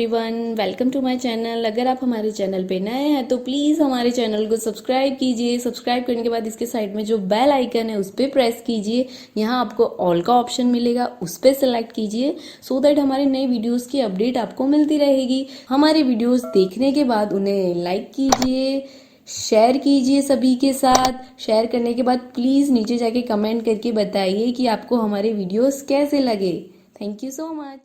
Everyone, welcome to my channel. अगर आप हमारे चैनल पे नए हैं तो प्लीज़ हमारे चैनल को सब्सक्राइब कीजिए। सब्सक्राइब करने के बाद इसके साइड में जो बेल आइकन है उस पर प्रेस कीजिए। यहाँ आपको ऑल का ऑप्शन मिलेगा, उस पर सेलेक्ट कीजिए सो दैट हमारे नए वीडियोज़ की अपडेट आपको मिलती रहेगी। हमारे वीडियोज़ देखने के बाद उन्हें लाइक कीजिए, शेयर कीजिए सभी के साथ। शेयर करने के बाद प्लीज़ नीचे जाके कमेंट करके बताइए कि आपको हमारे वीडियोज़ कैसे लगे। Thank you so much.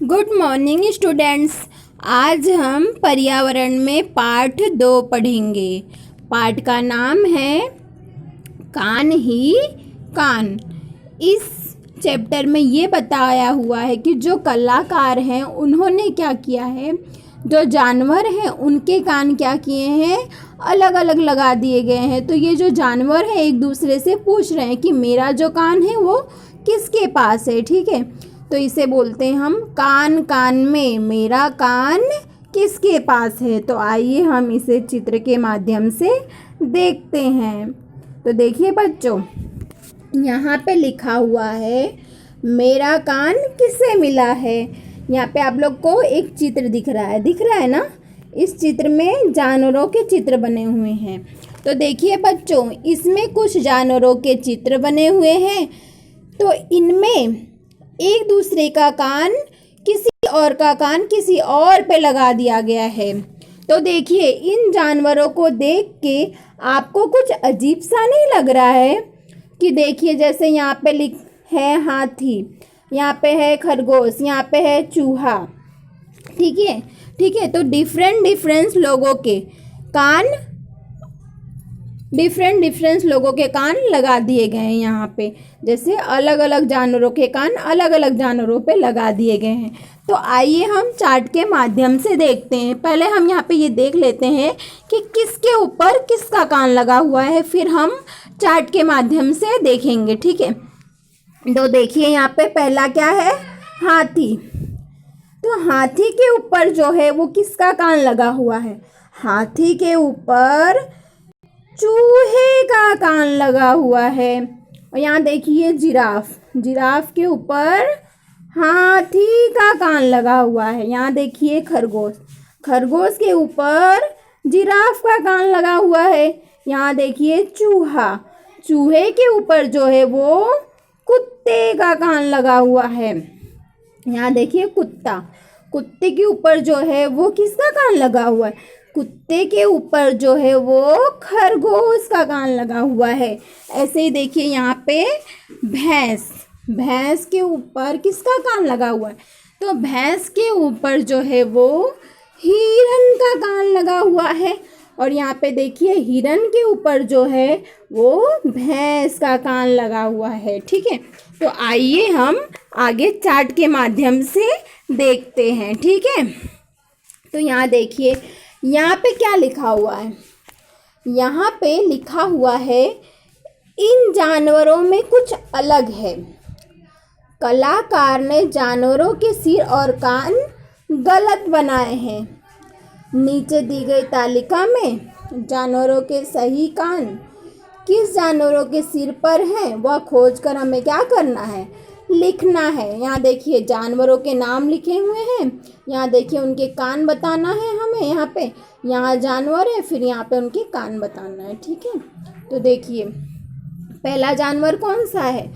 Good morning students. आज हम पर्यावरण में पाठ 2 पढ़ेंगे। पाठ का नाम है कान ही कान। इस चैप्टर में ये बताया हुआ है कि जो कलाकार हैं उन्होंने क्या किया है, जो जानवर हैं उनके कान क्या किए हैं, अलग अलग लगा दिए गए हैं। तो ये जो जानवर हैं एक दूसरे से पूछ रहे हैं कि मेरा जो कान है वो किसके पास है। ठीक है, तो इसे बोलते हैं हम कान कान में, मेरा कान किसके पास है। तो आइए हम इसे चित्र के माध्यम से देखते हैं। तो देखिए बच्चों, यहाँ पे लिखा हुआ है मेरा कान किससे मिला है। यहाँ पे आप लोग को एक चित्र दिख रहा है ना। इस चित्र में जानवरों के चित्र बने हुए हैं। तो देखिए बच्चों, इसमें कुछ जानवरों के चित्र बने हुए हैं। तो इनमें एक दूसरे का कान किसी और का कान किसी और पे लगा दिया गया है। तो देखिए, इन जानवरों को देख के आपको कुछ अजीब सा नहीं लग रहा है कि देखिए जैसे यहाँ पे लिख है हाथी, यहाँ पे है खरगोश, यहाँ पे है चूहा। ठीक है। तो डिफरेंट लोगों के कान लगा दिए गए हैं यहाँ पे। जैसे अलग अलग जानवरों के कान अलग अलग जानवरों पे लगा दिए गए हैं। तो आइए हम चार्ट के माध्यम से देखते हैं। पहले हम यहाँ पे ये देख लेते हैं कि किसके ऊपर किसका कान लगा हुआ है, फिर हम चार्ट के माध्यम से देखेंगे। ठीक है, तो देखिए यहाँ पे पहला क्या है, हाथी। तो हाथी के ऊपर जो है वो किसका कान लगा हुआ है, हाथी के ऊपर चूहे का कान लगा हुआ है। और यहाँ देखिए जिराफ के ऊपर हाथी का कान लगा हुआ है। यहाँ देखिए खरगोश के ऊपर जिराफ का कान लगा हुआ है। यहाँ देखिए चूहे के ऊपर जो है वो कुत्ते का कान लगा हुआ है। यहाँ देखिए कुत्ते के ऊपर जो है वो किसका कान लगा हुआ है, कुत्ते के ऊपर जो है वो खरगोश का कान लगा हुआ है। ऐसे ही देखिए यहाँ पे भैंस के ऊपर किसका कान लगा हुआ है, तो भैंस के ऊपर जो है वो हिरन का कान लगा हुआ है। और यहाँ पे देखिए हिरन के ऊपर जो है वो भैंस का कान लगा हुआ है। ठीक है, तो आइए हम आगे चार्ट के माध्यम से देखते हैं। ठीक है, तो यहाँ देखिए यहाँ पे क्या लिखा हुआ है, यहाँ पे लिखा हुआ है इन जानवरों में कुछ अलग है। कलाकार ने जानवरों के सिर और कान गलत बनाए हैं। नीचे दी गई तालिका में जानवरों के सही कान किस जानवरों के सिर पर हैं वह खोजकर हमें क्या करना है, लिखना है। यहाँ देखिए जानवरों के नाम लिखे हुए हैं, यहाँ देखिए उनके कान बताना है हमें। यहाँ जानवर है, फिर यहाँ पे उनके कान बताना है। ठीक है, तो देखिए पहला जानवर कौन सा है,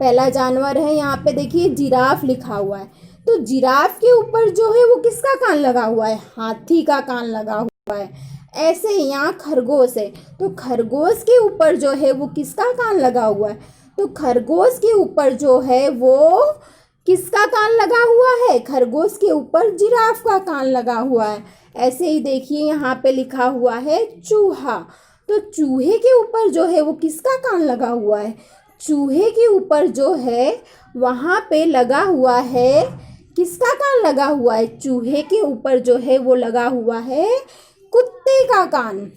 पहला जानवर है यहाँ पे देखिए जिराफ लिखा हुआ है। तो जिराफ के ऊपर जो है वो किसका कान लगा हुआ है, हाथी का कान लगा हुआ है। ऐसे ही यहाँ खरगोश है, तो खरगोश के ऊपर जो है वो किसका कान लगा हुआ है, तो खरगोश के ऊपर जो है वो किसका कान लगा हुआ है, खरगोश के ऊपर जिराफ का कान लगा हुआ है। ऐसे ही देखिए यहाँ पे लिखा हुआ है चूहा। तो चूहे के ऊपर जो है वो किसका कान लगा हुआ है, चूहे के ऊपर जो है वहाँ पे लगा हुआ है, किसका कान लगा हुआ है, चूहे के ऊपर जो है वो लगा हुआ है कुत्ते का कान।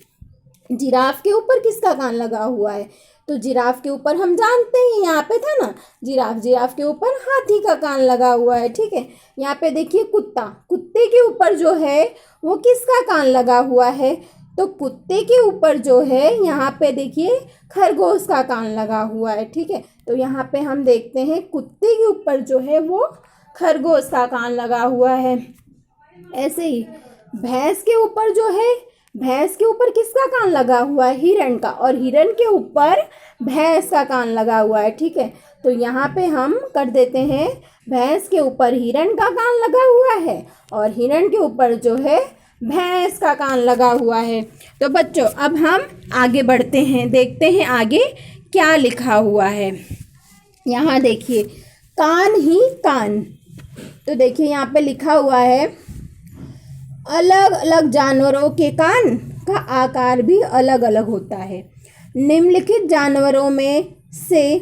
जिराफ के ऊपर किसका कान लगा हुआ है, तो जिराफ के ऊपर हम जानते हैं यहाँ पे था ना जिराफ के ऊपर हाथी का कान लगा हुआ है। ठीक है, यहाँ पे देखिए कुत्ते के ऊपर जो है वो किसका कान लगा हुआ है, तो कुत्ते के ऊपर जो है यहाँ पे देखिए खरगोश का कान लगा हुआ है। ठीक है, तो यहाँ पे हम देखते हैं कुत्ते के ऊपर जो है वो खरगोश का कान लगा हुआ है। ऐसे ही भैंस के ऊपर जो है, भैंस के ऊपर किसका कान लगा हुआ है? हिरण का। और हिरण के ऊपर भैंस का कान लगा हुआ है। ठीक है, तो यहाँ पे हम कर देते हैं, भैंस के ऊपर हिरण का कान लगा हुआ है और हिरण के ऊपर जो है भैंस का कान लगा हुआ है। तो बच्चों अब हम आगे बढ़ते हैं, देखते हैं आगे क्या लिखा हुआ है। यहाँ देखिए, कान ही कान। तो देखिए यहाँ पे लिखा हुआ है, अलग अलग जानवरों के कान का आकार भी अलग अलग होता है। निम्नलिखित जानवरों में से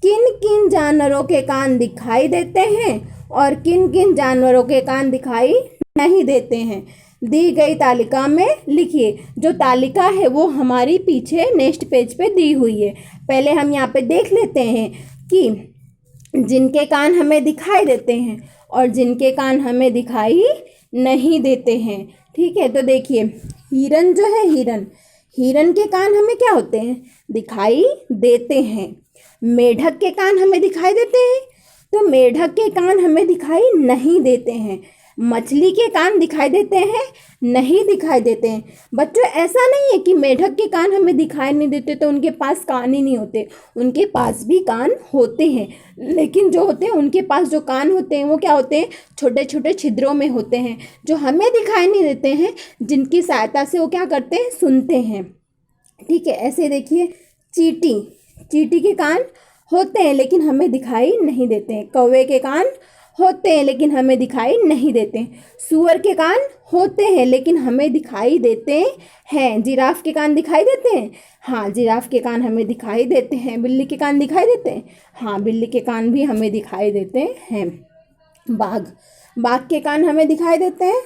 किन किन जानवरों के कान दिखाई देते हैं और किन किन जानवरों के कान दिखाई नहीं देते हैं? दी गई तालिका में लिखिए। जो तालिका है वो हमारी पीछे नेक्स्ट पेज पे दी हुई है। पहले हम यहाँ पे देख लेते हैं कि जिनके कान हमें दिखाई देते हैं और जिनके कान हमें दिखाई नहीं देते हैं। ठीक है, तो देखिए हिरन जो है, हिरन के कान हमें क्या होते हैं? दिखाई देते हैं। मेढक के कान हमें दिखाई देते हैं, तो मेढक के कान हमें दिखाई नहीं देते हैं। मछली के कान दिखाई देते हैं? नहीं दिखाई देते हैं। बच्चों ऐसा नहीं है कि मेढक के कान हमें दिखाई नहीं देते तो उनके पास कान ही नहीं होते, उनके पास भी कान होते हैं, लेकिन जो होते हैं उनके पास जो कान होते हैं वो क्या होते हैं? छोटे छोटे छिद्रों में होते हैं, जो हमें दिखाई नहीं देते हैं, जिनकी सहायता से वो क्या करते हैं? सुनते हैं। ठीक है, ऐसे देखिए चींटी के कान होते हैं लेकिन हमें दिखाई नहीं देते हैं। कौवे के कान होते हैं लेकिन हमें दिखाई नहीं देते हैं। सूअर के कान होते हैं लेकिन हमें दिखाई देते हैं। जिराफ के कान दिखाई देते हैं? हाँ, जिराफ के कान हमें दिखाई देते हैं। बिल्ली के कान दिखाई देते हैं? हाँ, बिल्ली के कान भी हमें दिखाई देते हैं। बाघ के कान हमें दिखाई देते हैं?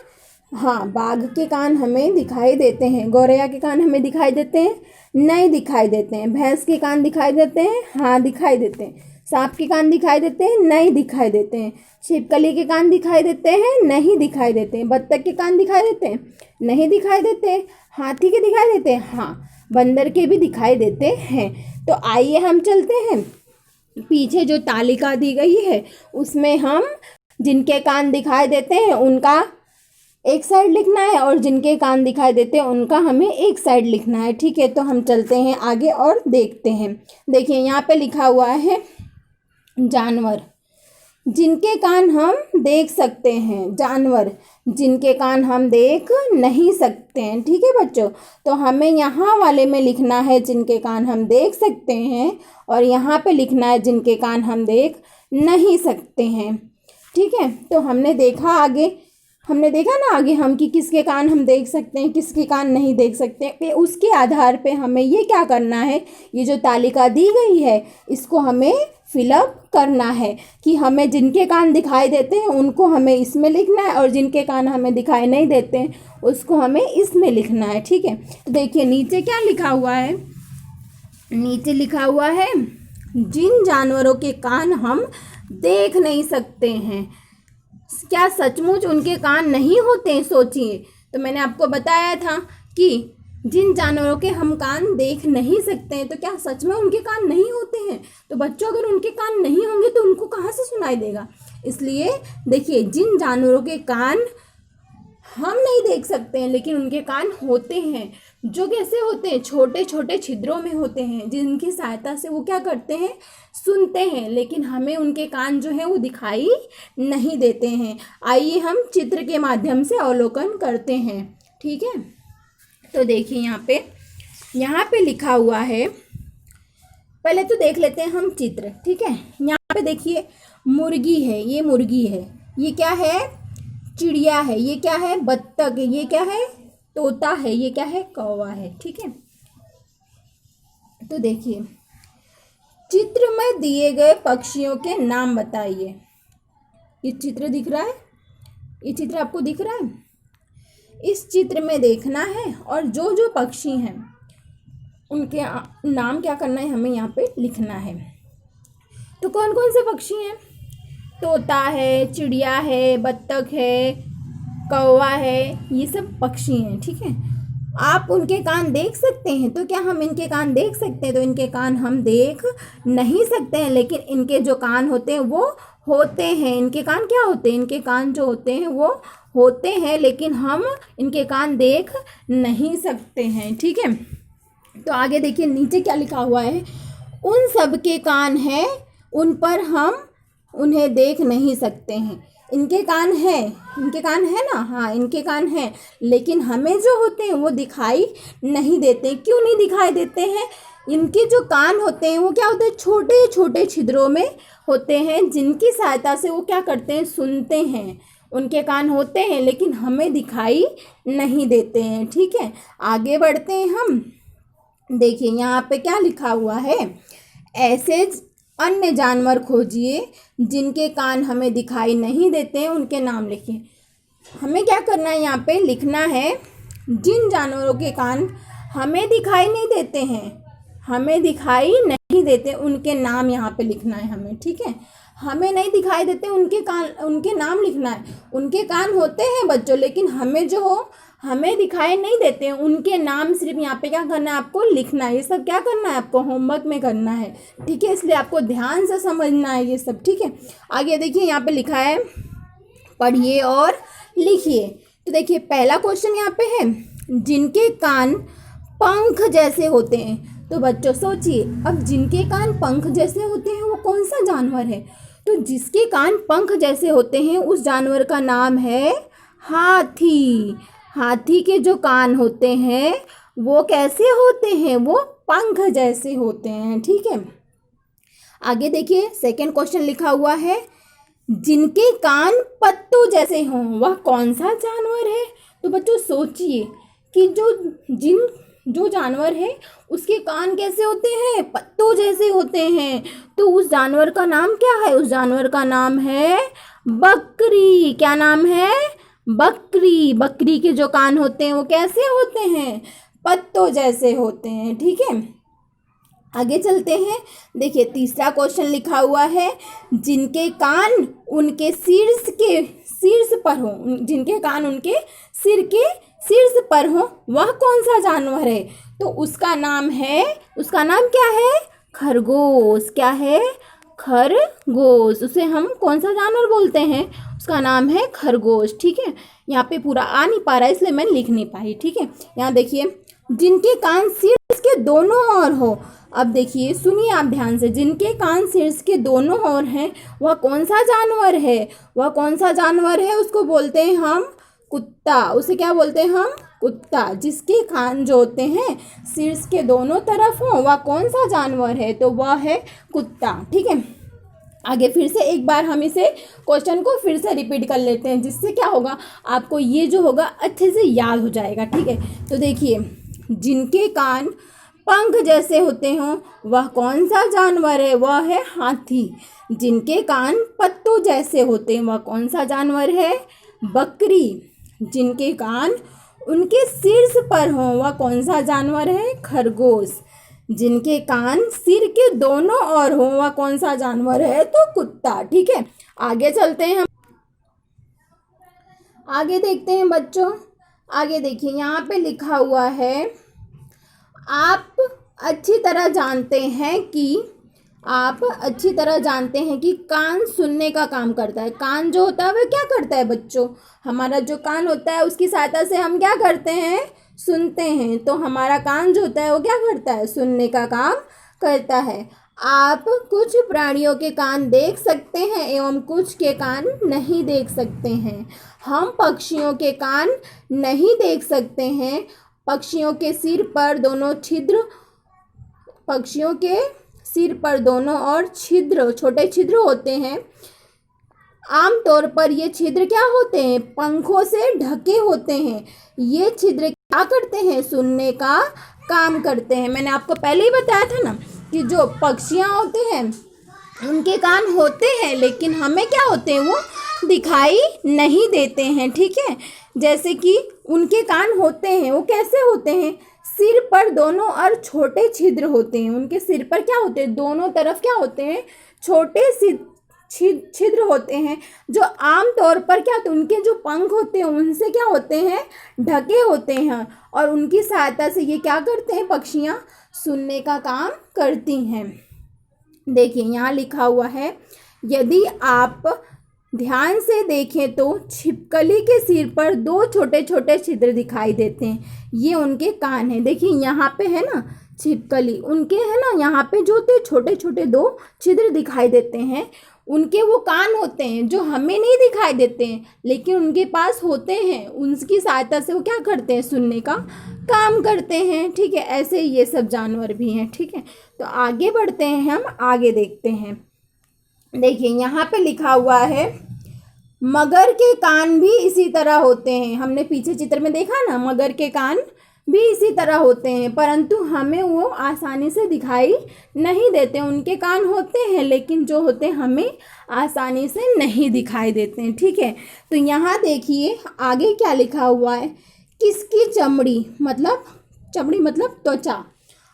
हाँ, बाघ के कान हमें दिखाई देते हैं। गौरैया के कान हमें दिखाई देते हैं? नहीं दिखाई देते हैं। भैंस के कान दिखाई देते हैं? हाँ, दिखाई देते हैं। सांप के कान दिखाई देते हैं? नहीं दिखाई देते हैं। छिपकली के कान दिखाई देते हैं? नहीं दिखाई देते हैं। बत्तख के कान दिखाई देते हैं? नहीं दिखाई देते हैं। हाथी के दिखाई देते हैं? हाँ, बंदर के भी दिखाई देते हैं। तो आइए हम चलते हैं, पीछे जो तालिका दी गई है उसमें हम जिनके कान दिखाई देते हैं उनका एक साइड लिखना है और जिनके कान दिखाई देते हैं उनका हमें एक साइड लिखना है। ठीक है, तो हम चलते हैं आगे और देखते हैं। देखिए यहाँ पे लिखा हुआ है जानवर जिनके कान हम देख सकते हैं, जानवर जिनके कान हम देख नहीं सकते हैं। ठीक है बच्चों, तो हमें यहाँ वाले में लिखना है जिनके कान हम देख सकते हैं और यहाँ पे लिखना है जिनके कान हम देख नहीं सकते हैं। ठीक है, तो हमने देखा ना आगे हम कि किसके कान हम देख सकते हैं, किसके कान नहीं देख सकते हैं। उसके आधार पे हमें ये क्या करना है, ये जो तालिका दी गई है इसको हमें फिलअप करना है कि हमें जिनके कान दिखाई देते हैं उनको हमें इसमें लिखना है और जिनके कान हमें दिखाई नहीं देते हैं उसको हमें इसमें लिखना है। ठीक है, तो देखिए नीचे क्या लिखा हुआ है, नीचे लिखा हुआ है जिन जानवरों के कान हम देख नहीं सकते हैं, क्या सचमुच उनके कान नहीं होते हैं? सोचिए, तो मैंने आपको बताया था कि जिन जानवरों के हम कान देख नहीं सकते हैं तो क्या सच में उनके कान नहीं होते हैं? तो बच्चों अगर उनके कान नहीं होंगे तो उनको कहाँ से सुनाई देगा? इसलिए देखिए जिन जानवरों के कान हम नहीं देख सकते हैं लेकिन उनके कान होते हैं, जो कैसे होते हैं? छोटे छोटे छिद्रों में होते हैं, जिनकी सहायता से वो क्या करते हैं? सुनते हैं, लेकिन हमें उनके कान जो है वो दिखाई नहीं देते हैं। आइए हम चित्र के माध्यम से अवलोकन करते हैं। ठीक है, तो देखिए यहाँ पे लिखा हुआ है, पहले तो देख लेते हैं हम चित्र। ठीक है, यहाँ पे देखिए मुर्गी है, ये मुर्गी है, ये क्या है? चिड़िया है, ये क्या है? बत्तख है, ये क्या है? तोता है, ये क्या है? कौवा है। ठीक है, तो देखिए चित्र में दिए गए पक्षियों के नाम बताइए। ये चित्र दिख रहा है, ये चित्र आपको दिख रहा है? इस चित्र में देखना है और जो जो पक्षी हैं उनके नाम क्या करना है, हमें यहाँ पे लिखना है। तो कौन कौन से पक्षी हैं? तोता है, चिड़िया है, बत्तख है, कौवा है, ये सब पक्षी हैं। ठीक है, आप उनके कान देख सकते हैं? तो क्या हम इनके कान देख सकते हैं? तो इनके कान हम देख नहीं सकते हैं, लेकिन इनके जो कान होते हैं वो होते हैं। इनके कान क्या होते हैं? इनके कान जो होते हैं वो होते हैं, लेकिन हम इनके कान देख नहीं सकते हैं। ठीक है, तो आगे देखिए नीचे क्या लिखा हुआ है। उन सब के कान हैं, उन पर हम उन्हें देख नहीं सकते हैं। इनके कान है ना, हाँ इनके कान हैं, लेकिन हमें जो होते हैं वो दिखाई नहीं देते। क्यों नहीं दिखाई देते हैं? इनके जो कान होते हैं वो क्या होते हैं? छोटे छोटे छिद्रों में होते हैं, जिनकी सहायता से वो क्या करते हैं? सुनते हैं। उनके कान होते हैं लेकिन हमें दिखाई नहीं देते हैं। ठीक है, आगे बढ़ते हैं हम। देखिए यहाँ पे क्या लिखा हुआ है, ऐसे अन्य जानवर खोजिए जिनके कान हमें दिखाई नहीं देते हैं, उनके नाम लिखिए। हमें क्या करना है? यहाँ पे लिखना है जिन जानवरों के कान हमें दिखाई नहीं देते हैं, हमें दिखाई नहीं देते, उनके नाम यहाँ पे लिखना है हमें। ठीक है, हमें नहीं दिखाई देते उनके कान, उनके नाम लिखना है। उनके कान होते हैं बच्चों, लेकिन हमें जो हो हमें दिखाई नहीं देते हैं, उनके नाम सिर्फ यहाँ पे क्या करना है? आपको लिखना है। ये सब क्या करना है? आपको होमवर्क में करना है। ठीक है, इसलिए आपको ध्यान से समझना है ये सब। ठीक है, आगे देखिए यहाँ पे लिखा है पढ़िए और लिखिए। तो देखिए पहला क्वेश्चन यहाँ पे है, जिनके कान पंख जैसे होते हैं। तो बच्चों सोचिए, अब जिनके कान पंख जैसे होते हैं वो कौन सा जानवर है? तो जिसके कान पंख जैसे होते हैं उस जानवर का नाम है हाथी। हाथी के जो कान होते हैं वो कैसे होते हैं? वो पंख जैसे होते हैं। ठीक है, आगे देखिए सेकंड क्वेश्चन लिखा हुआ है, जिनके कान पत्तों जैसे हों वह कौन सा जानवर है? तो बच्चों सोचिए कि जो जानवर है उसके कान कैसे होते हैं? पत्तों जैसे होते हैं। तो उस जानवर का नाम क्या है? उस जानवर का नाम है बकरी। क्या नाम है? बकरी। बकरी के जो कान होते हैं वो कैसे होते हैं? पत्तों जैसे होते हैं। ठीक है, आगे चलते हैं। देखिए तीसरा क्वेश्चन लिखा हुआ है, जिनके कान उनके शीर्ष पर हो, जिनके कान उनके सिर के शीर्ष पर हो वह कौन सा जानवर है? तो उसका नाम क्या है? खरगोश। क्या है? खरगोश। उसे हम कौन सा जानवर बोलते हैं? उसका नाम है खरगोश। ठीक है, यहाँ पे पूरा आ नहीं पा रहा है इसलिए मैं लिख नहीं पाई। ठीक है, यहाँ देखिए जिनके कान शीर्ष के दोनों ओर हो। अब देखिए सुनिए आप ध्यान से, जिनके कान शीर्ष के दोनों ओर हैं वह कौन सा जानवर है? वह कौन सा जानवर है? उसको बोलते हैं हम कुत्ता। उसे क्या बोलते हैं हम? कुत्ता। जिसके कान जो होते हैं शीर्ष के दोनों तरफ हो वह कौन सा जानवर है? तो वह है कुत्ता। ठीक है, आगे फिर से एक बार हम इसे क्वेश्चन को फिर से रिपीट कर लेते हैं, जिससे क्या होगा आपको ये जो होगा अच्छे से याद हो जाएगा। ठीक है, तो देखिए जिनके कान पंख जैसे होते हों वह कौन सा जानवर है? वह है हाथी। जिनके कान पत्तों जैसे होते हैं वह कौन सा जानवर है? बकरी। जिनके कान उनके शीर्ष पर हों वह कौन सा जानवर है? खरगोश। जिनके कान सिर के दोनों ओर हों वह कौन सा जानवर है? तो कुत्ता। ठीक है, आगे चलते हैं हम, आगे देखते हैं बच्चों। आगे देखिए यहाँ पे लिखा हुआ है, आप अच्छी तरह जानते हैं कि कान सुनने का काम करता है। कान जो होता है वह क्या करता है बच्चों? हमारा जो कान होता है उसकी सहायता से हम क्या करते हैं? सुनते हैं। तो हमारा कान जो होता है वो क्या करता है? सुनने का काम करता है। आप कुछ प्राणियों के कान देख सकते हैं एवं कुछ के कान नहीं देख सकते हैं। हम पक्षियों के कान नहीं देख सकते हैं। पक्षियों के सिर पर दोनों ओर छोटे छिद्र होते हैं। आमतौर पर ये छिद्र क्या होते हैं? पंखों से ढके होते हैं। ये छिद्र क्या करते हैं? सुनने का काम करते हैं। मैंने आपको पहले ही बताया था ना कि जो पक्षियाँ होते हैं उनके कान होते हैं, लेकिन हमें क्या होते हैं? वो दिखाई नहीं देते हैं। ठीक है, जैसे कि उनके कान होते हैं, वो कैसे होते हैं? सिर पर दोनों ओर छोटे छिद्र होते हैं। उनके सिर पर क्या होते हैं? दोनों तरफ क्या होते हैं? छोटे छिद्र होते हैं जो आम तौर पर क्या होते हैं, उनके जो पंख होते हैं उनसे क्या होते हैं, ढके होते हैं, और उनकी सहायता से ये क्या करते हैं, पक्षियाँ सुनने का काम करती हैं। देखिए यहाँ लिखा हुआ है, यदि आप ध्यान से देखें तो छिपकली के सिर पर 2 छोटे छोटे छिद्र दिखाई देते हैं, ये उनके कान हैं। देखिए यहाँ पे है ना छिपकली, उनके है ना यहाँ पे जो होते छोटे छोटे 2 छिद्र दिखाई देते हैं, उनके वो कान होते हैं जो हमें नहीं दिखाई देते हैं लेकिन उनके पास होते हैं, उनकी सहायता से वो क्या करते हैं, सुनने का काम करते हैं। ठीक है, ऐसे ये सब जानवर भी हैं। ठीक है, तो आगे बढ़ते हैं, हम आगे देखते हैं। देखिए यहाँ पे लिखा हुआ है, मगर के कान भी इसी तरह होते हैं। हमने पीछे चित्र में देखा ना, मगर के कान भी इसी तरह होते हैं, परंतु हमें वो आसानी से दिखाई नहीं देते। उनके कान होते हैं लेकिन जो होते हैं हमें आसानी से नहीं दिखाई देते हैं। ठीक है, तो यहाँ देखिए आगे क्या लिखा हुआ है, किसकी चमड़ी मतलब त्वचा।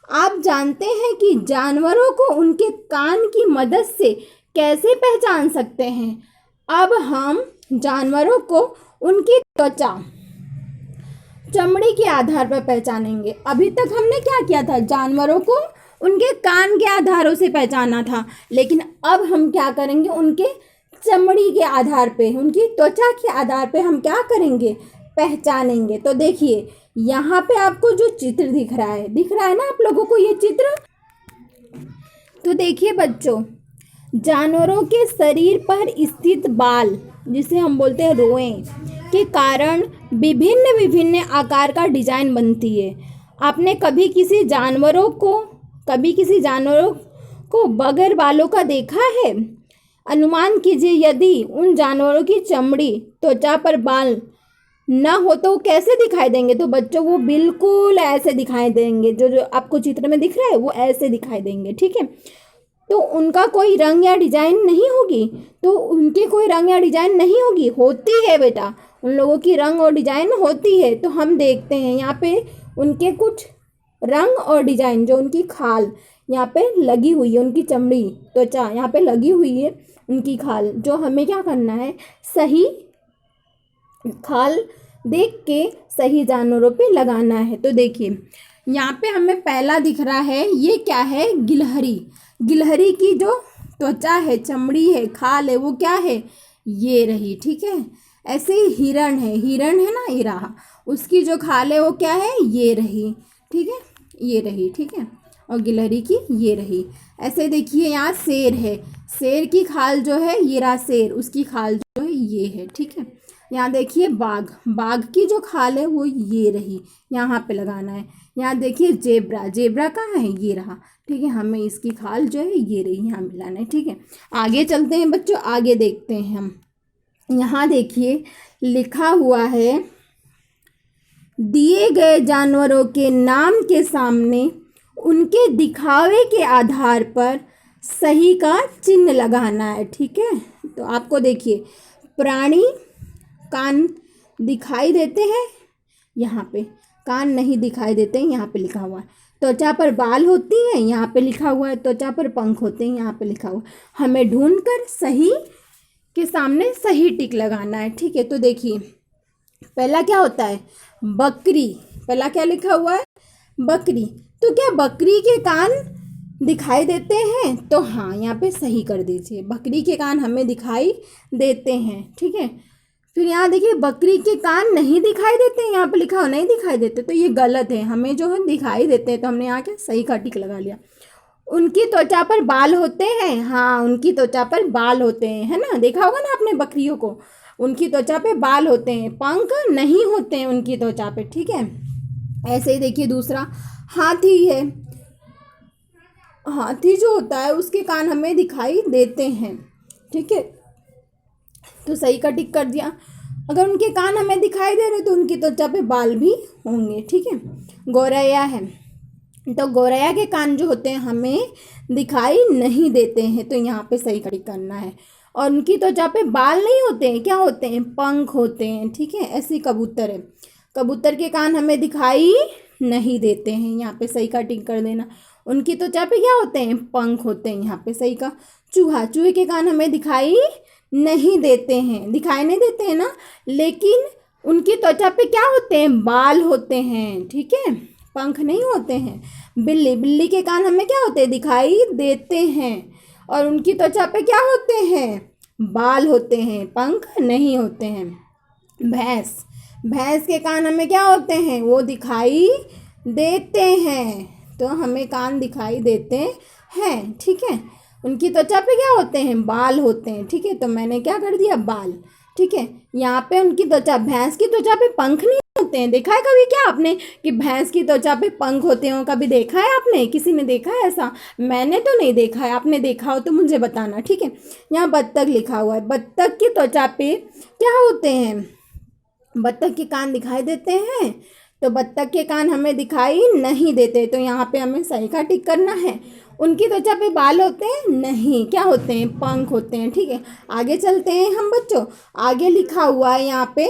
आप जानते हैं कि जानवरों को उनके कान की मदद से कैसे पहचान सकते हैं। अब हम जानवरों को उनकी त्वचा, चमड़ी के आधार पर पहचानेंगे। अभी तक हमने क्या किया था, जानवरों को उनके कान के आधारों से पहचाना था, लेकिन अब हम क्या करेंगे, उनके चमड़ी के आधार पे, उनकी त्वचा के आधार पे हम क्या करेंगे, पहचानेंगे। तो देखिए यहाँ पे आपको जो चित्र दिख रहा है ना आप लोगों को ये चित्र। तो देखिए बच्चों, जानवरों के शरीर पर स्थित बाल, जिसे हम बोलते हैं रोएं, के कारण विभिन्न विभिन्न आकार का डिजाइन बनती है। आपने कभी किसी जानवरों को बगैर बालों का देखा है? अनुमान कीजिए, यदि उन जानवरों की चमड़ी, त्वचा पर बाल ना हो तो कैसे दिखाई देंगे। तो बच्चों वो बिल्कुल ऐसे दिखाई देंगे, जो आपको चित्र में दिख रहा है वो ऐसे दिखाई देंगे। ठीक है, तो उनका कोई रंग या डिजाइन नहीं होगी, तो उनकी कोई रंग या डिजाइन नहीं होगी, होती है बेटा, उन लोगों की रंग और डिजाइन होती है। तो हम देखते हैं यहाँ पे उनके कुछ रंग और डिजाइन, जो उनकी खाल यहाँ पे लगी हुई है, उनकी चमड़ी, त्वचा यहाँ पे लगी हुई है, उनकी खाल, जो हमें क्या करना है, सही खाल देख के सही जानवरों पे लगाना है। तो देखिए यहाँ पे हमें पहला दिख रहा है, ये क्या है, गिलहरी। गिलहरी की जो त्वचा है, चमड़ी है, खाल है, वो क्या है, ये रही। ठीक है, ऐसे ही हिरण है ना, ये रहा, उसकी जो खाल है वो क्या है, ये रही। ठीक है, ये रही। ठीक है, और गिलहरी की ये रही। ऐसे देखिए यहाँ शेर है, शेर की खाल जो है, ये रहा शेर, उसकी खाल जो है ये है। ठीक है, यहाँ देखिए बाघ की जो खाल है वो ये रही, यहाँ पे लगाना है। यहाँ देखिए जेब्रा कहाँ है, ये रहा। ठीक है, हमें इसकी खाल जो है ये रही, यहाँ मिलाना है। ठीक है, आगे चलते हैं बच्चों, आगे देखते हैं हम। यहाँ देखिए लिखा हुआ है, दिए गए जानवरों के नाम के सामने उनके दिखावे के आधार पर सही का चिन्ह लगाना है। ठीक है, तो आपको देखिए प्राणी कान दिखाई देते हैं, यहाँ पे कान नहीं दिखाई देते हैं, यहाँ पे लिखा हुआ है। त्वचा पर बाल होती हैं, यहाँ पे लिखा हुआ है। त्वचा पर पंख होते हैं, यहाँ पे लिखा हुआ है। हमें ढूंढकर सही के सामने सही टिक लगाना है। ठीक है, तो देखिए पहला क्या होता है, बकरी। पहला क्या लिखा हुआ है, बकरी। तो क्या बकरी के कान दिखाई देते हैं? तो हाँ, यहाँ पे सही कर दीजिए, बकरी के कान हमें दिखाई देते हैं। ठीक है, फिर यहाँ देखिए बकरी के कान नहीं दिखाई देते हैं, यहाँ पे लिखा हो नहीं दिखाई देते, तो ये गलत है, हमें जो है दिखाई देते हैं। तो हमने यहाँ क्या सही का टिक लगा लिया। उनकी त्वचा पर बाल होते हैं, हाँ उनकी त्वचा पर बाल होते हैं, है ना, देखा होगा ना आपने बकरियों को, उनकी त्वचा पे बाल होते हैं, पंख नहीं होते हैं उनकी त्वचा पे। ठीक है, ऐसे ही देखिए दूसरा हाथी है। हाथी जो होता है उसके कान हमें दिखाई देते हैं। ठीक है, तो सही का टिक कर दिया। अगर उनके कान हमें दिखाई दे रहे तो उनकी त्वचा पे बाल भी होंगे। ठीक है, गौरैया है, तो गौरैया के कान जो होते हैं हमें दिखाई नहीं देते हैं, तो यहाँ पे सही का टिक करना है। और उनकी त्वचा पे बाल नहीं होते हैं, क्या होते हैं, पंख होते हैं। ठीक है, ऐसे कबूतर है, कबूतर के कान हमें दिखाई नहीं देते हैं, यहाँ पे सही का टिक कर देना। उनकी त्वचा पे क्या होते हैं, पंख होते हैं, यहाँ पे सही का। चूहे के कान हमें दिखाई नहीं देते हैं ना, लेकिन उनकी त्वचा पे क्या होते हैं, बाल होते हैं, ठीक है, पंख नहीं होते हैं। बिल्ली के कान हमें क्या होते हैं, दिखाई देते हैं, और उनकी त्वचा पे क्या होते हैं, बाल होते हैं, पंख नहीं होते हैं। भैंस के कान हमें क्या होते हैं, वो दिखाई देते हैं, तो हमें कान दिखाई देते हैं, ठीक है। उनकी त्वचा पे क्या होते हैं, बाल होते हैं, ठीक है, तो मैंने क्या कर दिया, बाल, ठीक है। यहाँ पे उनकी त्वचा, भैंस की त्वचा पे पंख नहीं होते हैं। देखा है कभी क्या आपने कि भैंस की त्वचा पे पंख होते हो, कभी देखा है आपने, किसी ने देखा है ऐसा? मैंने तो नहीं देखा है, आपने देखा हो तो मुझे बताना, ठीक है। यहाँ बत्तख लिखा हुआ है, बत्तख की त्वचा पे क्या होते हैं, बत्तख के कान दिखाई देते हैं, तो बत्तख के कान हमें दिखाई नहीं देते, तो यहाँ पे हमें सही का टिक करना है। उनकी त्वचा पे बाल होते हैं, नहीं, क्या होते हैं, पंख होते हैं, ठीक है। आगे चलते हैं हम बच्चों, आगे लिखा हुआ है यहाँ पे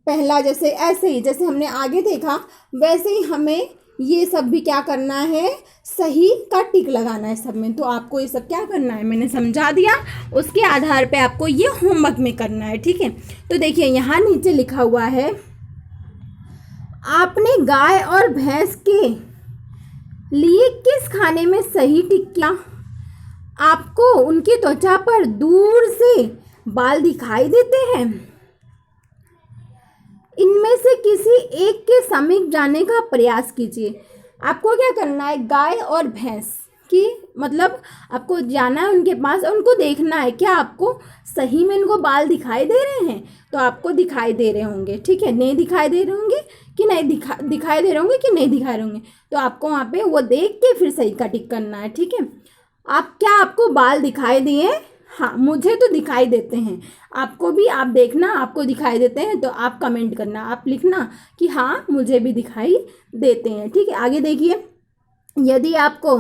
पहला, जैसे ऐसे ही जैसे हमने आगे देखा वैसे ही हमें ये सब भी क्या करना है, सही का टिक लगाना है सब में। तो आपको ये सब क्या करना है, मैंने समझा दिया, उसके आधार पे आपको ये होमवर्क में करना है, ठीक है। तो देखिए यहाँ नीचे लिखा हुआ है, आपने गाय और भैंस के लिए किस खाने में सही टिक किया? आपको उनकी त्वचा पर दूर से बाल दिखाई देते हैं। इनमें से किसी एक के समीप जाने का प्रयास कीजिए। आपको क्या करना है, गाय और भैंस की मतलब आपको जाना है उनके पास, उनको देखना है क्या आपको सही में उनको बाल दिखाई दे रहे हैं। तो आपको दिखाई दे रहे होंगे, ठीक है, नहीं दिखाई दे रहे होंगे कि नहीं दिखाई दे रहे होंगे कि नहीं दिखाई रहे होंगे, तो आपको वहाँ पे वो देख के फिर सही का टिक करना है, ठीक है। आपको बाल दिखाई दिए? हाँ, मुझे तो दिखाई देते हैं। आपको भी, आप देखना आपको दिखाई देते हैं तो आप कमेंट करना, आप लिखना कि हाँ मुझे भी दिखाई देते हैं, ठीक है। आगे देखिए, यदि आपको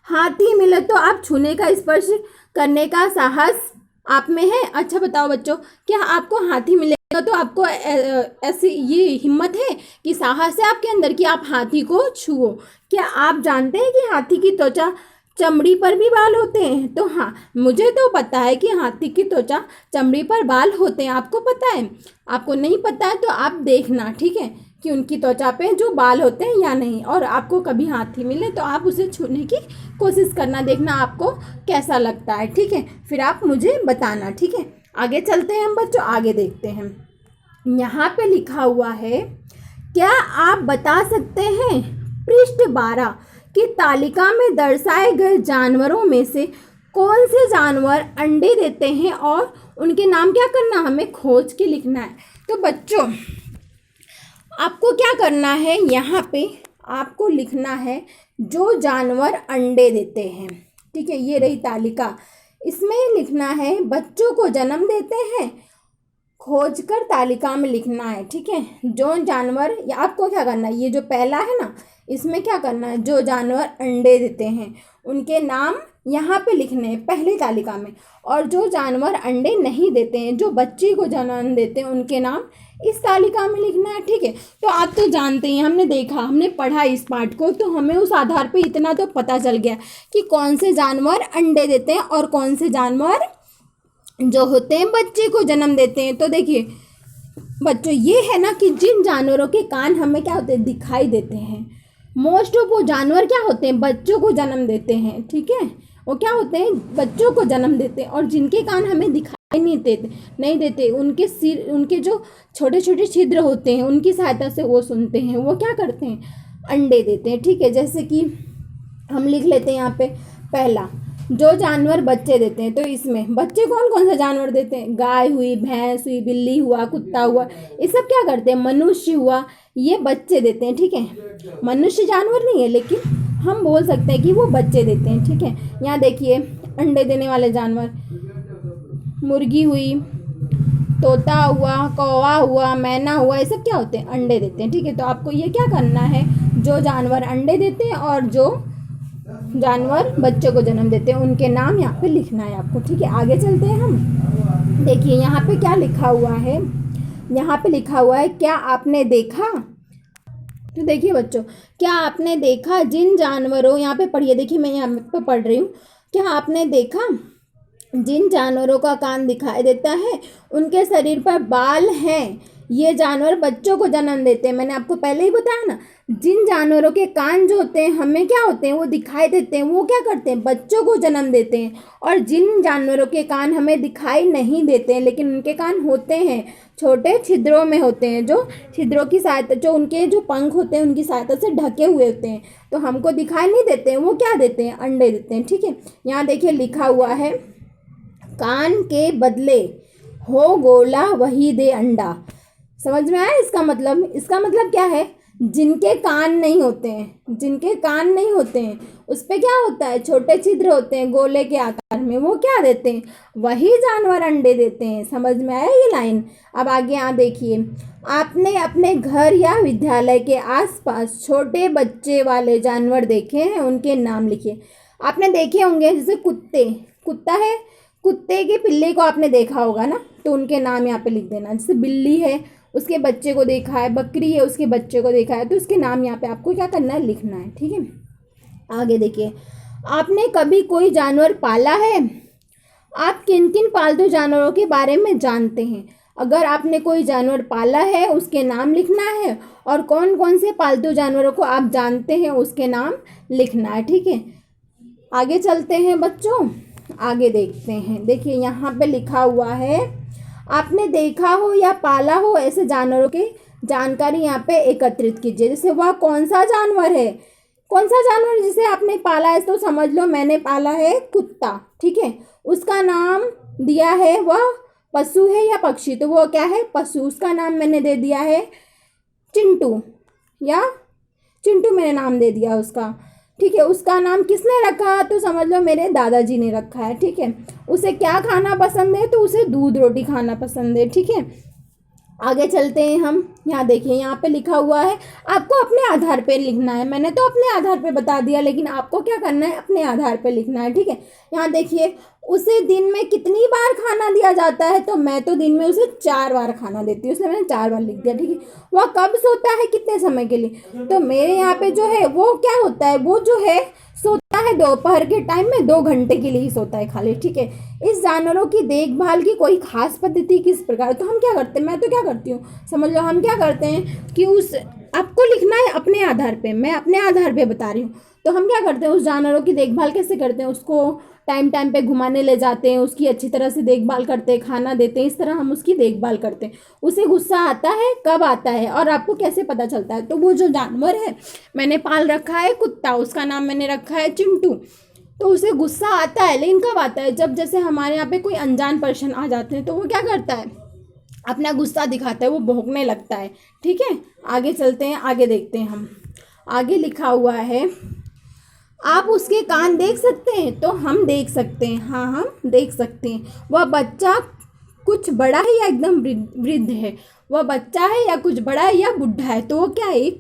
हाथी मिले तो आप छूने का, स्पर्श करने का साहस आप में है? अच्छा बताओ बच्चों, क्या आपको हाथी मिलेगा तो आपको ऐसी ये हिम्मत है कि साहस है आपके अंदर कि आप हाथी को छुओ? क्या आप जानते हैं कि हाथी की त्वचा चमड़ी पर भी बाल होते हैं? तो हाँ, मुझे तो पता है कि हाथी की त्वचा चमड़ी पर बाल होते हैं। आपको पता है? आपको नहीं पता है तो आप देखना, ठीक है, कि उनकी त्वचा पे जो बाल होते हैं या नहीं। और आपको कभी हाथी मिले तो आप उसे छूने की कोशिश करना, देखना आपको कैसा लगता है, ठीक है। फिर आप मुझे बताना, ठीक है। आगे चलते हैं हम बच्चों, आगे देखते हैं। यहाँ पे लिखा हुआ है, क्या आप बता सकते हैं पृष्ठ 12 की तालिका में दर्शाए गए जानवरों में से कौन से जानवर अंडे देते हैं और उनके नाम क्या करना, हमें खोज के लिखना है। तो बच्चों आपको क्या करना है, यहाँ पे आपको लिखना है जो जानवर अंडे देते हैं, ठीक है। ये रही तालिका, इसमें लिखना है बच्चों को जन्म देते हैं, खोज कर तालिका में लिखना है, ठीक है। जो जानवर, या आपको क्या करना है, ये जो पहला है ना, इसमें क्या करना है, जो जानवर अंडे देते हैं उनके नाम यहाँ पे लिखने हैं पहली तालिका में, और जो जानवर अंडे नहीं देते हैं, जो बच्ची को जन्म देते हैं, उनके नाम इस तालिका में लिखना है, ठीक है। तो आप तो जानते हैं, हमने देखा, हमने पढ़ा इस पाठ को, तो हमें उस आधार पे इतना तो पता चल गया कि कौन से जानवर अंडे देते हैं और कौन से जानवर जो होते हैं बच्चे को जन्म देते हैं। तो देखिए बच्चों, ये है ना कि जिन जानवरों के कान हमें क्या होते हैं, दिखाई देते हैं, मोस्ट ऑफ वो जानवर क्या होते हैं, बच्चों को जन्म देते हैं, ठीक है। वो क्या होते हैं, बच्चों को जन्म देते हैं। और जिनके कान हमें दिखाई नहीं देते, उनके सिर, उनके जो छोटे छोटे छिद्र होते हैं, उनकी सहायता से वो सुनते हैं, वो क्या करते हैं, अंडे देते हैं, ठीक है। जैसे कि हम लिख लेते हैं यहाँ पे पहला, जो जानवर बच्चे देते हैं। तो इसमें बच्चे कौन कौन सा जानवर देते हैं, गाय हुई, भैंस हुई, बिल्ली हुआ, कुत्ता हुआ, ये सब क्या करते हैं, मनुष्य हुआ, ये बच्चे देते हैं, ठीक है। मनुष्य जानवर नहीं है, लेकिन हम बोल सकते हैं कि वो बच्चे देते हैं, ठीक है। यहाँ देखिए अंडे देने वाले जानवर, मुर्गी हुई, तोता हुआ, कौवा हुआ, मैना हुआ, ये सब क्या होते हैं, अंडे देते हैं, ठीक है। तो आपको ये क्या करना है, जो जानवर अंडे देते हैं और जो जानवर बच्चों को जन्म देते हैं, उनके नाम यहाँ पे लिखना है आपको, ठीक है। आगे चलते हैं हम, देखिए यहाँ पे क्या लिखा हुआ है, यहाँ पे लिखा हुआ है, क्या आपने देखा। तो देखिए बच्चों, क्या आपने देखा जिन जानवरों, यहाँ पे पढ़िए, देखिए मैं यहाँ पे पढ़ रही हूँ, क्या आपने देखा जिन जानवरों का कान दिखाई देता है उनके शरीर पर बाल हैं। ये जानवर बच्चों को जन्म देते हैं। मैंने आपको पहले ही बताया ना, जिन जानवरों के कान जो होते हैं हमें क्या होते हैं, वो दिखाई देते हैं, वो क्या करते हैं, बच्चों को जन्म देते हैं। और जिन जानवरों के कान हमें दिखाई नहीं देते हैं लेकिन उनके कान होते हैं, छोटे छिद्रों में होते हैं, जो छिद्रों की सहायता, जो उनके जो पंख होते हैं उनकी सहायता से ढके हुए होते हैं, तो हमको दिखाई नहीं देते हैं, वो क्या देते हैं, अंडे देते हैं। ठीक है, यहाँ देखिए लिखा हुआ है, कान के बदले हो गोला वही दे अंडा। समझ में आया इसका मतलब? इसका मतलब क्या है, जिनके कान नहीं होते हैं, जिनके कान नहीं होते हैं उस पे क्या होता है, छोटे छिद्र होते हैं गोले के आकार में, वो क्या देते हैं, वही जानवर अंडे देते हैं। समझ में आया ये लाइन? अब आगे यहाँ देखिए, आपने अपने घर या विद्यालय के आसपास छोटे बच्चे वाले जानवर देखे हैं, उनके नाम लिखिए। आपने देखे होंगे, जैसे कुत्ते, कुत्ता है, कुत्ते के पिल्ले को आपने देखा होगा ना, तो उनके नाम यहाँ पे लिख देना। जैसे बिल्ली है, उसके बच्चे को देखा है, बकरी है, उसके बच्चे को देखा है, तो उसके नाम यहाँ पे आपको क्या करना है, लिखना है। ठीक है, आगे देखिए, आपने कभी कोई जानवर पाला है? आप किन किन पालतू जानवरों के बारे में जानते हैं? अगर आपने कोई जानवर पाला है उसके नाम लिखना है, और कौन कौन से पालतू जानवरों को आप जानते हैं उसके नाम लिखना है। ठीक है, आगे चलते हैं बच्चों, आगे देखते हैं। देखिए यहाँ पे लिखा हुआ है, आपने देखा हो या पाला हो ऐसे जानवरों की जानकारी यहाँ पे एकत्रित कीजिए। जैसे वह कौन सा जानवर है, कौन सा जानवर जिसे आपने पाला है, तो समझ लो मैंने पाला है कुत्ता। ठीक है, उसका नाम दिया है, वह पशु है या पक्षी, तो वो क्या है, पशु। उसका नाम मैंने दे दिया है चिंटू, या चिंटू मैंने नाम दे दिया उसका। ठीक है, उसका नाम किसने रखा, तो समझ लो मेरे दादाजी ने रखा है। ठीक है, उसे क्या खाना पसंद है, तो उसे दूध रोटी खाना पसंद है। ठीक है, आगे चलते हैं हम। यहाँ देखिए, यहाँ पे लिखा हुआ है, आपको अपने आधार पे लिखना है। मैंने तो अपने आधार पे बता दिया, लेकिन आपको क्या करना है, अपने आधार पे लिखना है। ठीक है, यहाँ देखिए, उसे दिन में कितनी बार खाना दिया जाता है, तो मैं तो दिन में उसे 4 बार खाना देती हूँ, इसलिए मैंने 4 बार लिख दिया। ठीक है, वह कब सोता है, कितने समय के लिए, तो मेरे यहाँ पे जो है वो क्या होता है, वो जो है सोता है दोपहर के टाइम में 2 घंटे के लिए ही सोता है खाली। ठीक है, इस जानवरों की देखभाल की कोई खास पद्धति किस प्रकार, तो हम क्या करते हैं, मैं तो क्या करती हूँ, समझ लो हम क्या करते हैं कि उस, आपको लिखना है अपने आधार पे, मैं अपने आधार पे बता रही हूँ। तो हम क्या करते हैं, उस जानवरों की देखभाल कैसे करते हैं, उसको टाइम टाइम पे घुमाने ले जाते हैं, उसकी अच्छी तरह से देखभाल करते हैं, खाना देते हैं, इस तरह हम उसकी देखभाल करते हैं। उसे गुस्सा आता है, कब आता है, और आपको कैसे पता चलता है, तो वो जो जानवर है मैंने पाल रखा है कुत्ता, उसका नाम मैंने रखा है चिंटू, तो उसे गुस्सा आता है, लेकिन कब आता है, जब जैसे हमारे यहाँ पे कोई अनजान पर्सन आ जाते हैं, तो वो क्या करता है, अपना गुस्सा दिखाता है, वो भौंकने लगता है। ठीक है, आगे चलते हैं, आगे देखते हैं हम। आगे लिखा हुआ है, आप उसके कान देख सकते हैं, तो हम देख सकते हैं, हाँ हम देख सकते हैं। वह बच्चा कुछ बड़ा है या एकदम वृद्ध है, वह बच्चा है या कुछ बड़ा है या बुढ़ा है, तो वो क्या है,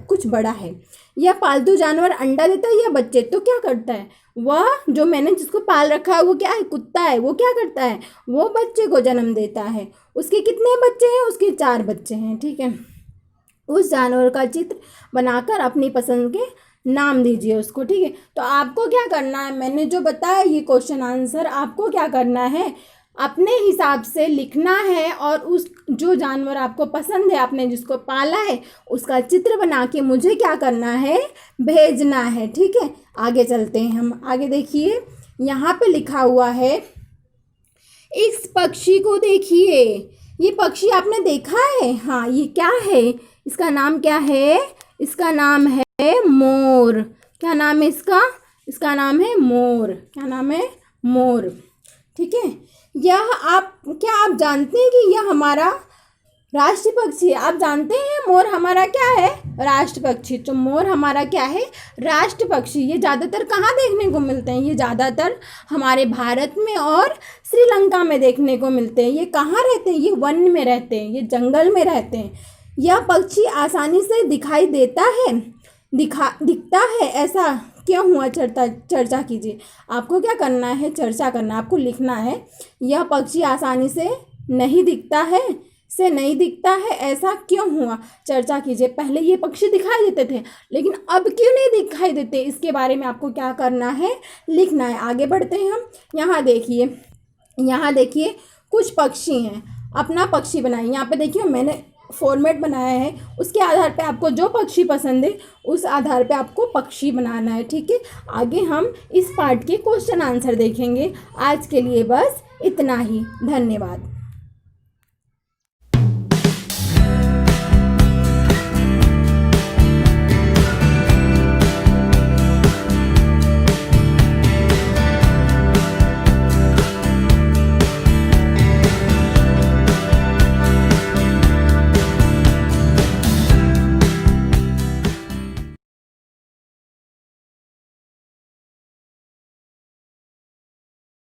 कुछ बड़ा है। यह पालतू जानवर अंडा देता है या बच्चे, तो क्या करता है, वह जो मैंने जिसको पाल रखा है वो क्या है, कुत्ता है, वो क्या करता है, वो बच्चे को जन्म देता है। उसके कितने बच्चे हैं, उसके 4 बच्चे हैं। ठीक है, उस जानवर का चित्र बनाकर अपनी पसंद के नाम दीजिए उसको। ठीक है, तो आपको क्या करना है, मैंने जो बताया ये क्वेश्चन आंसर आपको क्या करना है, अपने हिसाब से लिखना है, और उस जो जानवर आपको पसंद है, आपने जिसको पाला है, उसका चित्र बना के मुझे क्या करना है, भेजना है। ठीक है, आगे चलते हैं हम। आगे देखिए, यहाँ पे लिखा हुआ है, इस पक्षी को देखिए, ये पक्षी आपने देखा है, हाँ ये क्या है, इसका नाम क्या है, इसका नाम है मोर। क्या नाम है इसका, इसका नाम है मोर। क्या नाम है, मोर। ठीक है, यह क्या आप जानते हैं कि यह हमारा राष्ट्र पक्षी है, आप जानते हैं मोर हमारा क्या है, राष्ट्र पक्षी। तो मोर हमारा क्या है, राष्ट्र पक्षी। ये ज़्यादातर कहाँ देखने को मिलते हैं, ये ज़्यादातर हमारे भारत में और श्रीलंका में देखने को मिलते हैं। ये कहाँ रहते हैं, ये वन में रहते हैं, ये जंगल में रहते हैं। यह पक्षी आसानी से दिखाई देता है, दिखता है, ऐसा क्यों हुआ, चर्चा कीजिए। आपको क्या करना है, चर्चा करना, आपको लिखना है, यह पक्षी आसानी से नहीं दिखता है, ऐसा क्यों हुआ, चर्चा कीजिए। पहले ये पक्षी दिखाई देते थे, लेकिन अब क्यों नहीं दिखाई देते, इसके बारे में आपको क्या करना है, लिखना है। आगे बढ़ते हैं हम। यहाँ देखिए, यहाँ देखिए कुछ पक्षी हैं, अपना पक्षी बनाइए। यहाँ पे देखिए मैंने फॉर्मेट बनाया है, उसके आधार पे आपको जो पक्षी पसंद है उस आधार पे आपको पक्षी बनाना है, ठीक है। आगे हम इस पार्ट के क्वेश्चन आंसर देखेंगे। आज के लिए बस इतना ही, धन्यवाद।